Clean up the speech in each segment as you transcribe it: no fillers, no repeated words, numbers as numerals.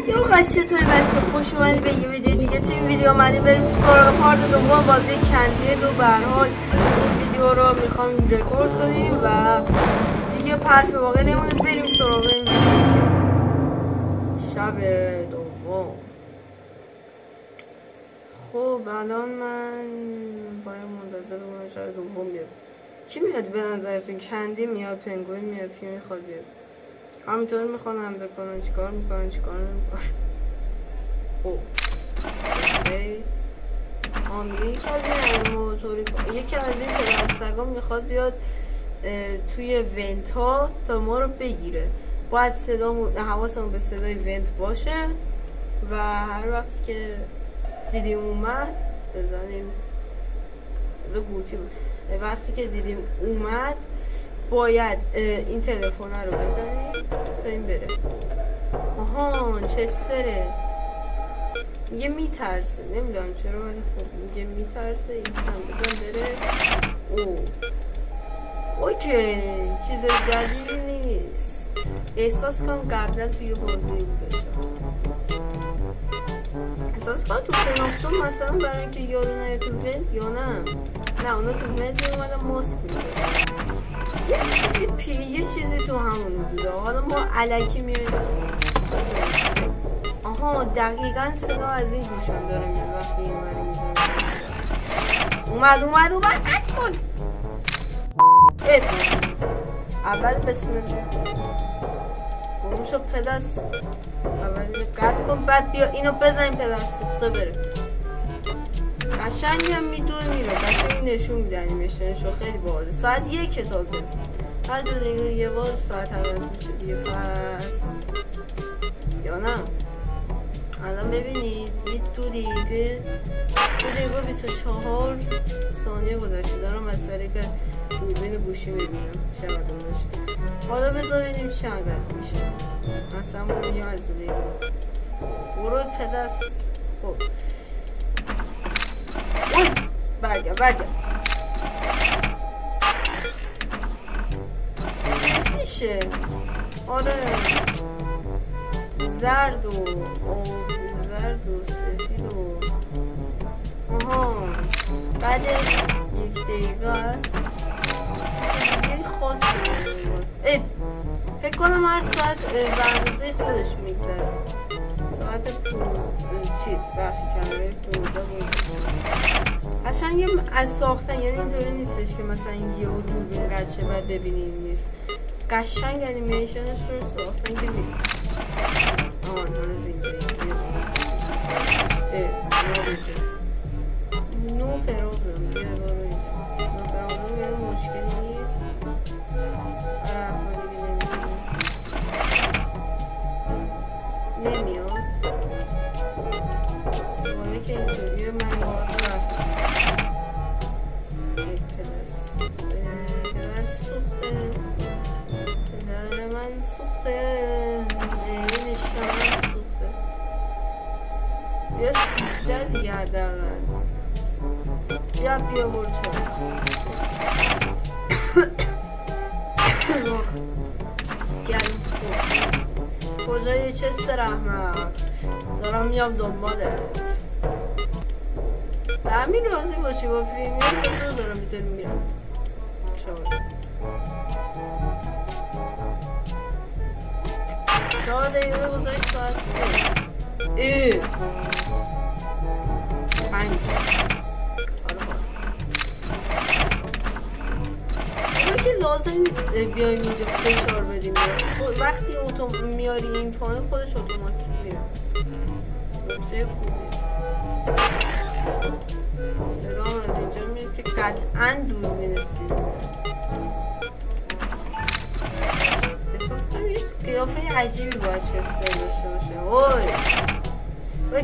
یه وقت چطوری بچه خوش اومدی به یه ویدیو دیگه. توی این ویدیو اومدیم بریم سراغ پارت دوم بازی کندی دو. به هر حال این ویدیو رو میخوام رکورد کنیم و دیگه پرت واقع نمونه، بریم سراغ این ویدیو. شب دوم. خب الان من باید منتظر بمونم شب دوم بیاد. کی میاد به نظرتون؟ کندی میاد، پنگوین میاد، کی میخواد بیاد؟ همینطور میخوان هم بکنن، چیکار میکنن چیکار نمیکنن. او یکی از این پدرسگا میخواد بیاد توی ونت ها تا ما رو بگیره. باید حواسمون به صدای ونت باشه و هر وقتی که دیدیم اومد بزنیم گوتی بود. وقتی که دیدیم اومد باید این تلفن رو بزنیم تا این بره. آها چستره میگه میترسه، نمیدونم چرا ولی خب میگه میترسه. این سم بزن بره. او اوکی چیز جدیدی نیست. احساس کنم قبلا توی بازی بوده. احساس کنم تو سنافتون مثلا برای اینکه یارو نه تو ونت یا نه اونا تو ونت اومدن ماسک میزن. یه چیزی تو همون بوده. حالا ما علکی میریم. آها دقیقا صدا از این گوشم داره میاد وقتی این وری میزنم. اومد قطع کن. اول بسم الله گروم شو پدست. اول قطع کن بعد بیا اینو بزنیم پدر سوخته بره. قشنگ هم میدون میره. قشنگ نشون میده انیمیشنشو خیلی باحاله. ساعت 1 تازه. هر 2 دقیقه یه بار ساعت عوض میشه دیگه. پس یا نه الان ببینید یه 2 دقیقه 24 ثانیه گذشته. دارم از طریق دوربین گوشی میبینم چقدر داشت. حالا بذار ببینیم چقدر میشه. مثلا برو از دو دقیقه برو پدست. خب اوی برگرد میشه. آره زرد و سفید و آها بعد 1 دقیقه است یه خاص فکر کنم هر ساعت به اندازه خودش میگذره. ساعت 15 بود. قشنگ از ساختن، یعنی اینطوری نیستش که مثلا یه دوربین قد شه بعد ببینیم نیست. قشنگ انیمیشنش رو ساختن که ببینیم. نو پروبلم یه مشکل نیست. نمیاد باید که اینطوریه. من باید پدر سوخته پدر من سوخته این شما سوخته. یه 13 دیگه حداقل بیا برو کجای چست رحمت دارم میام دنبالت. به همین راضی باشی با پریمیر کجا دارم میتونی میرم. 4 دقیقه گذاشت ساعت 3 5 که لازم نیست بیایم اینجا فشار بدیم. وقتی اتوم میاری این پایین خودش اتوماتیک میره. نکته خوبی صدا از اینجا میاد که قطعا دوربین 13. احساس کنم یه قیافه عجیبی باید چستر داشته باشه. اوی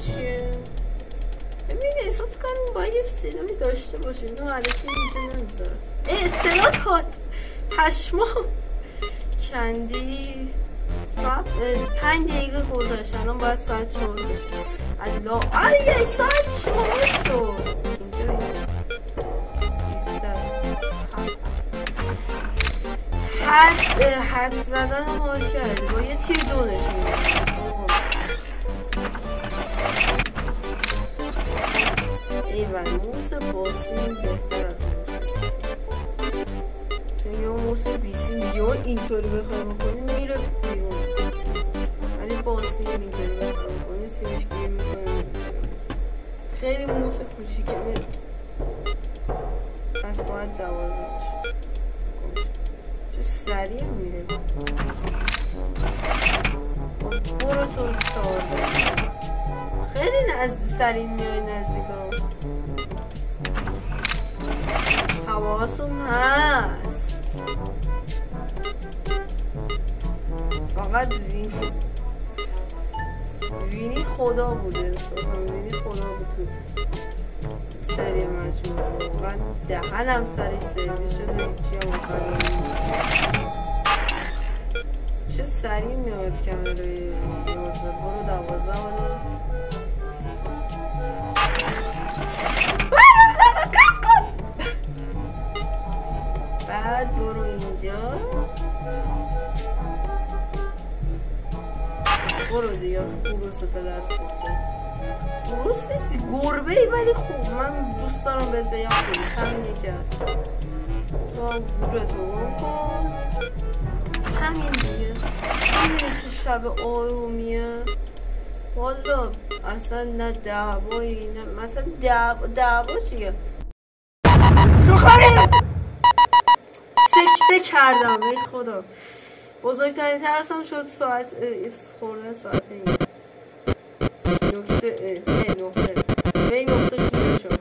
چیه؟ ببین احساس کنم باید یه صدایی داشته باشه. اینو علکی اینجا نمیذاره. صدا داد پشما. کندی ساعت 5 دقیقه گذاشت. الان باید ساعت 4 بشه. یه ساعت 4 شد. حد زدن رو حال کرده با یه تیر دونش میده. ایول موس باسیم بهتر از موس یا موس بیسیم یا اینطوری بخواه بکنیم میره بیرون، ولی باسیم اینطوری بخواه بکنیم سیمش گیر میکنیم. خیلی موس کوچیکه میره، پس باید 12 چه سریع میره. برو تو 14 خیلی سریع میای نزدیکا. حواسم هست فقط وینی خدا بوده انصافا، وینی خدا بود تو سری مجموعه. واقعا دهنم سرش سرویس شده چی هم کنیم. چه سریع میاد کمره 11. برو 12 بعد برو اینجا، برو دیگه. خروس پدر سوخته، خروس نیستی گربه ای ولی خوب. من دوست دارم بهت بگم خروس همین یکی هست. تو گورتو کن همین دیگه. همین چه شب آرومیه والا. اصلا نه دعوایی نه مثلا دعوا چیه. شوخاری سکته کردم ای خدا. بزرگترین ترسم شد ساعت خوردن ساعت این نقطه به این نقطه گیره شد.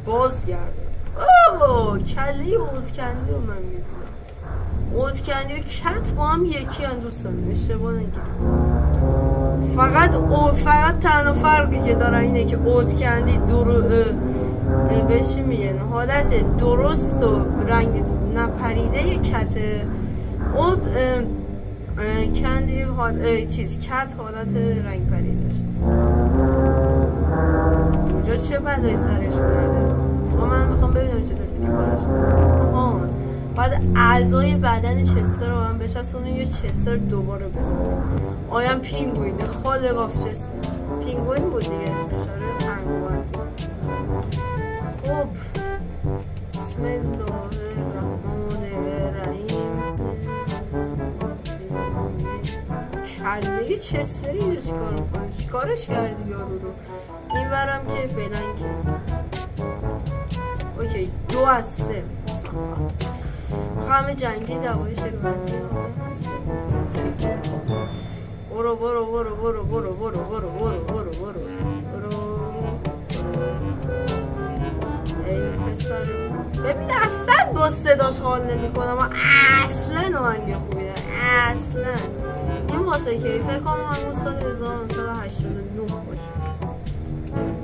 بازگردم. کله اودکندی رو من میبینم. اودکندی و کت با هم یکی هم دوستان اشتباه نگیرم. فقط تنها فرقی که دارن اینه که اودکندی بهش میگن حالت درست و رنگ نپریده یه کته. کندی کت حالت رنگ پریدهش. اونجا چه بلایی سرش اومده؟ من میخوام ببینم چطور دیگه کارش کنم. بعد اعضای بدن چستر رو من بچسبونم یا چستر دوباره بسازم. آیم پینگوینه خالقاف چستر پینگوین بود دیگه اسمش. آره پنگوین. خب بسم الله الرحمن الرحیم. کله چستری رو چیکار میکنه؟ چیکارش کردی یارو رو؟ این ورم که بلنگی. اوکی 2 از 3 همه جنگی دوایی شروعاتی برو برو برو برو برو برو برو برو برو برو برو. ای پسر ببین اصلا با صداش حال نمی کنم. اصلا آهنگ خوبی داره اصلا. این واسه که فکر کنم همون سال 1989 باشه،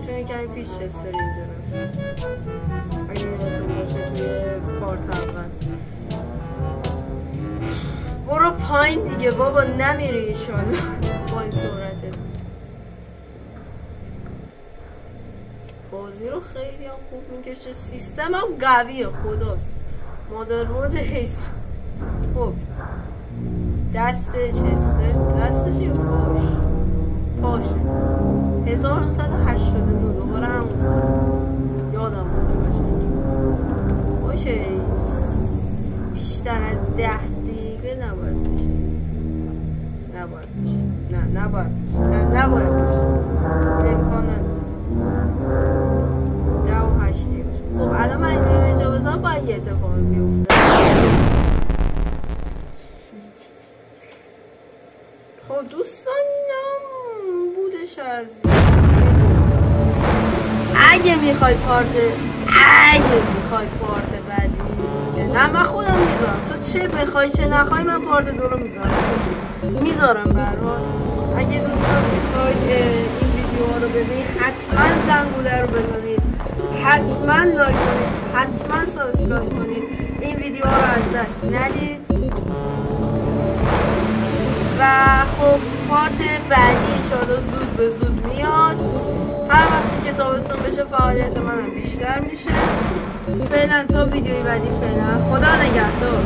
چون کمی پیش چستر اینجا رفت. اگه یادتون باشه توی پارت اول. برو پایین دیگه بابا نمیری ایشالا با این سرعتت. بازی رو خیلی هم خوب میکشه. سیستم هم قویه خداست. مادربرد حیث. خب دست چستر دستش یا پاشه 1989 دوباره همون سال یادم مونده باشه. اوکی بیشتر از 10 دقیقه نباید بشه. نباید بشه. امکان نداره 10 و 8 دقیقه بشه. خب الان من اینجا بزنم باید یه اتفاقی بیفته. خب دوستان اینم بودش از اگه میخوای پارت بعدی نه من خودم میذارم. تو چه بخوای چه نخوای من پارت 2 رو میذارم به هر حال. اگه دوستان میخواید این ویدیوها رو ببینید حتما زنگوله رو بزنید، حتما لایک کنید، حتما سابسکرایب کنید. این ویدیوها رو از دست ندید. و خب پارت بعدی انشاءالله زود به زود میاد. هر وقتی که تابستون بشه فعالیت منم بیشتر میشه. فعلا تا ویدیوی بعدی، فعلا خدا نگهدار.